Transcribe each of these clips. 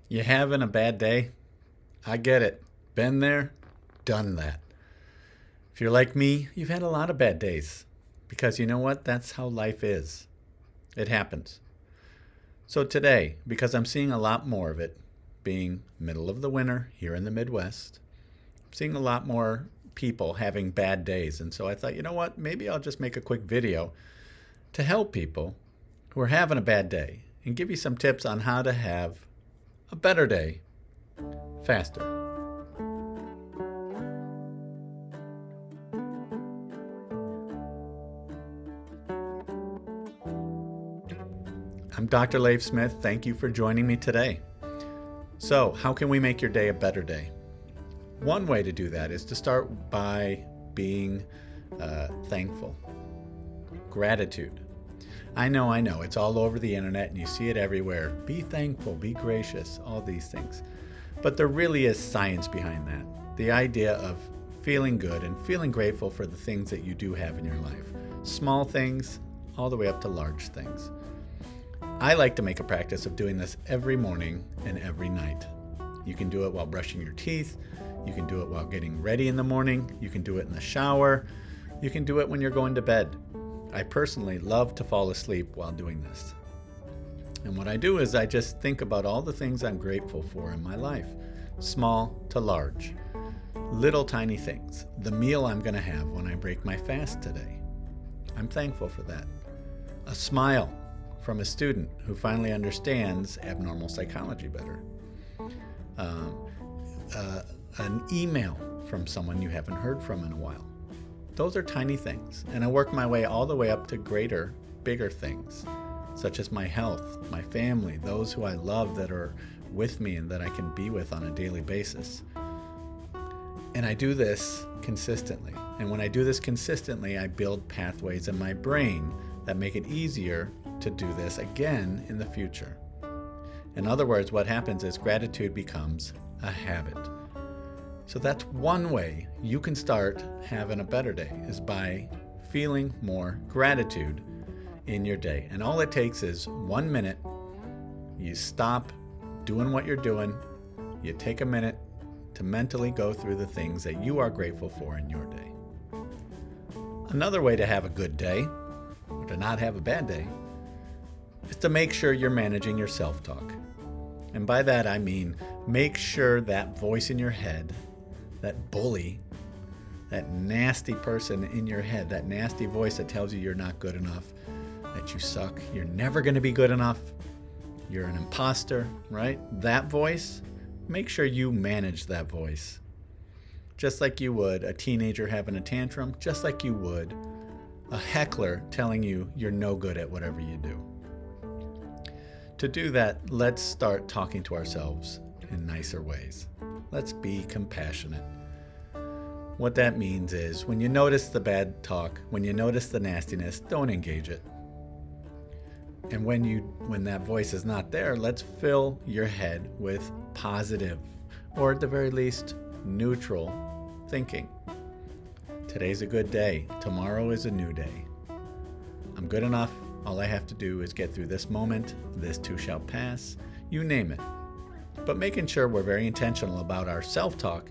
You having a bad day? I get it. Been there, done that. If you're like me, you've had a lot of bad days. Because you know what? That's how life is. It happens. So today, because I'm seeing a lot more of it, being middle of the winter here in the Midwest, I'm seeing a lot more people having bad days. And so I thought, you know what? Maybe I'll just make a quick video to help people who are having a bad day and give you some tips on how to have a better day faster. I'm Dr. Leif Smith. Thank you for joining me today. So, how can we make your day a better day? One way to do that is to start by being thankful. Gratitude. I know, it's all over the internet and you see it everywhere. Be thankful, be gracious, all these things. But there really is science behind that. The idea of feeling good and feeling grateful for the things that you do have in your life. Small things, all the way up to large things. I like to make a practice of doing this every morning and every night. You can do it while brushing your teeth. You can do it while getting ready in the morning. You can do it in the shower. You can do it when you're going to bed. I personally love to fall asleep while doing this. And what I do is I just think about all the things I'm grateful for in my life, small to large, little tiny things. The meal I'm going to have when I break my fast today. I'm thankful for that. A smile from a student who finally understands abnormal psychology better. An email from someone you haven't heard from in a while. Those are tiny things, and I work my way all the way up to greater, bigger things, such as my health, my family, those who I love that are with me and that I can be with on a daily basis. And I do this consistently. And when I do this consistently, I build pathways in my brain that make it easier to do this again in the future. In other words, what happens is gratitude becomes a habit. So that's one way you can start having a better day, is by feeling more gratitude in your day. And all it takes is 1 minute. You stop doing what you're doing. You take a minute to mentally go through the things that you are grateful for in your day. Another way to have a good day, or to not have a bad day, is to make sure you're managing your self-talk. And by that I mean make sure that voice in your head, that bully, that nasty person in your head, that nasty voice that tells you you're not good enough, that you suck, you're never going to be good enough, you're an imposter, right? That voice, make sure you manage that voice. Just like you would a teenager having a tantrum, just like you would a heckler telling you you're no good at whatever you do. To do that, let's start talking to ourselves in nicer ways. Let's be compassionate. What that means is when you notice the bad talk, when you notice the nastiness, don't engage it. And when that voice is not there, let's fill your head with positive, or at the very least, neutral thinking. Today's a good day. Tomorrow is a new day. I'm good enough. All I have to do is get through this moment. This too shall pass. You name it. But making sure we're very intentional about our self-talk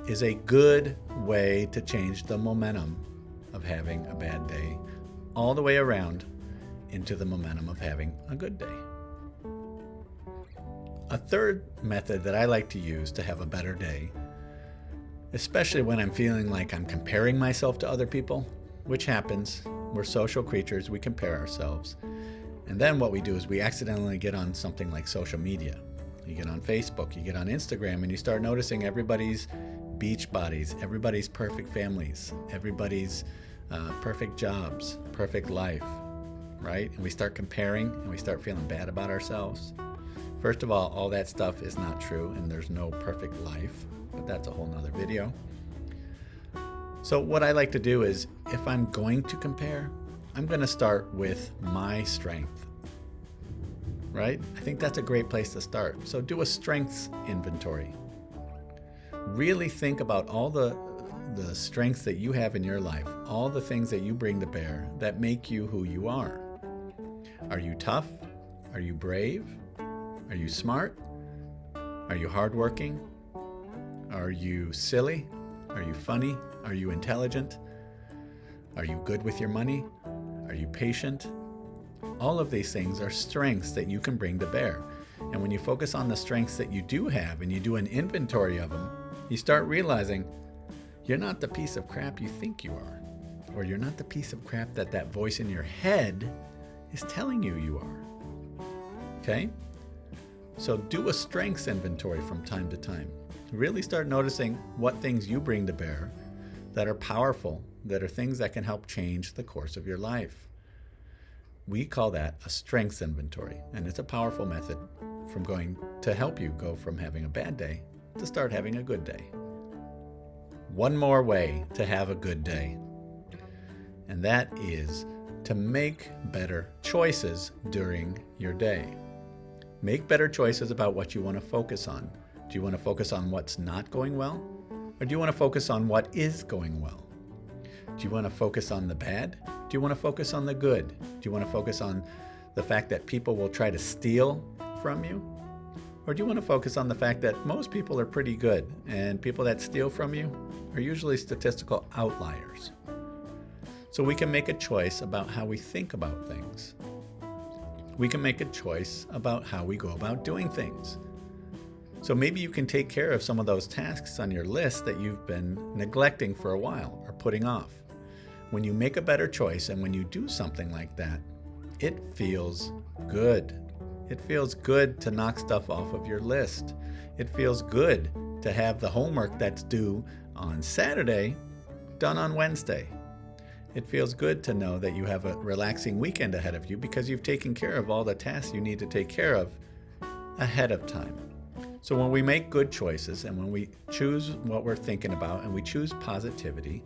is a good way to change the momentum of having a bad day all the way around into the momentum of having a good day. A third method that I like to use to have a better day, especially when I'm feeling like I'm comparing myself to other people, which happens. We're social creatures, we compare ourselves. And then what we do is we accidentally get on something like social media. You get on Facebook, you get on Instagram, and you start noticing everybody's beach bodies, everybody's perfect families, everybody's perfect jobs, perfect life, right? And we start comparing and we start feeling bad about ourselves. First of all that stuff is not true, and there's no perfect life, but that's a whole nother video. So what I like to do is, if I'm going to compare, I'm going to start with my strength, right? I think that's a great place to start. So do a strengths inventory. Really think about all the strengths that you have in your life, all the things that you bring to bear that make you who you are. Are you tough? Are you brave? Are you smart? Are you hardworking? Are you silly? Are you funny? Are you intelligent? Are you good with your money? Are you patient? All of these things are strengths that you can bring to bear. And when you focus on the strengths that you do have and you do an inventory of them, you start realizing you're not the piece of crap you think you are, or you're not the piece of crap that voice in your head is telling you are. Okay? So do a strengths inventory from time to time. Really start noticing what things you bring to bear that are powerful, that are things that can help change the course of your life. We call that a strengths inventory, and it's a powerful method to help you go from having a bad day to start having a good day. One more way to have a good day, and that is to make better choices during your day. Make better choices about what you want to focus on. Do you want to focus on what's not going well? Or do you want to focus on what is going well? Do you want to focus on the bad? Do you want to focus on the good? Do you want to focus on the fact that people will try to steal from you? Or do you want to focus on the fact that most people are pretty good and people that steal from you are usually statistical outliers? So we can make a choice about how we think about things. We can make a choice about how we go about doing things. So maybe you can take care of some of those tasks on your list that you've been neglecting for a while or putting off. When you make a better choice and when you do something like that, it feels good. It feels good to knock stuff off of your list. It feels good to have the homework that's due on Saturday done on Wednesday. It feels good to know that you have a relaxing weekend ahead of you because you've taken care of all the tasks you need to take care of ahead of time. So when we make good choices and when we choose what we're thinking about and we choose positivity,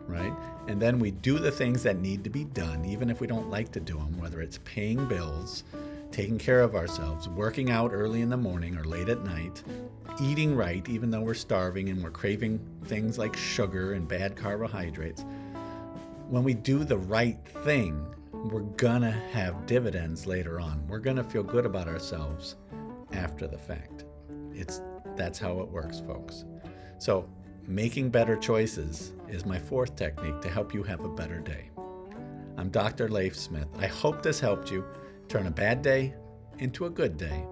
right? And then we do the things that need to be done, even if we don't like to do them, whether it's paying bills, taking care of ourselves, working out early in the morning or late at night, eating right, even though we're starving and we're craving things like sugar and bad carbohydrates. When we do the right thing, we're gonna have dividends later on. We're gonna feel good about ourselves after the fact. That's how it works, folks. So making better choices is my fourth technique to help you have a better day. I'm Dr. Leif Smith. I hope this helped you turn a bad day into a good day,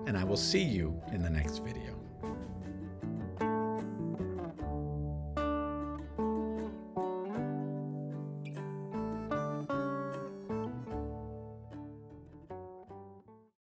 and I will see you in the next video.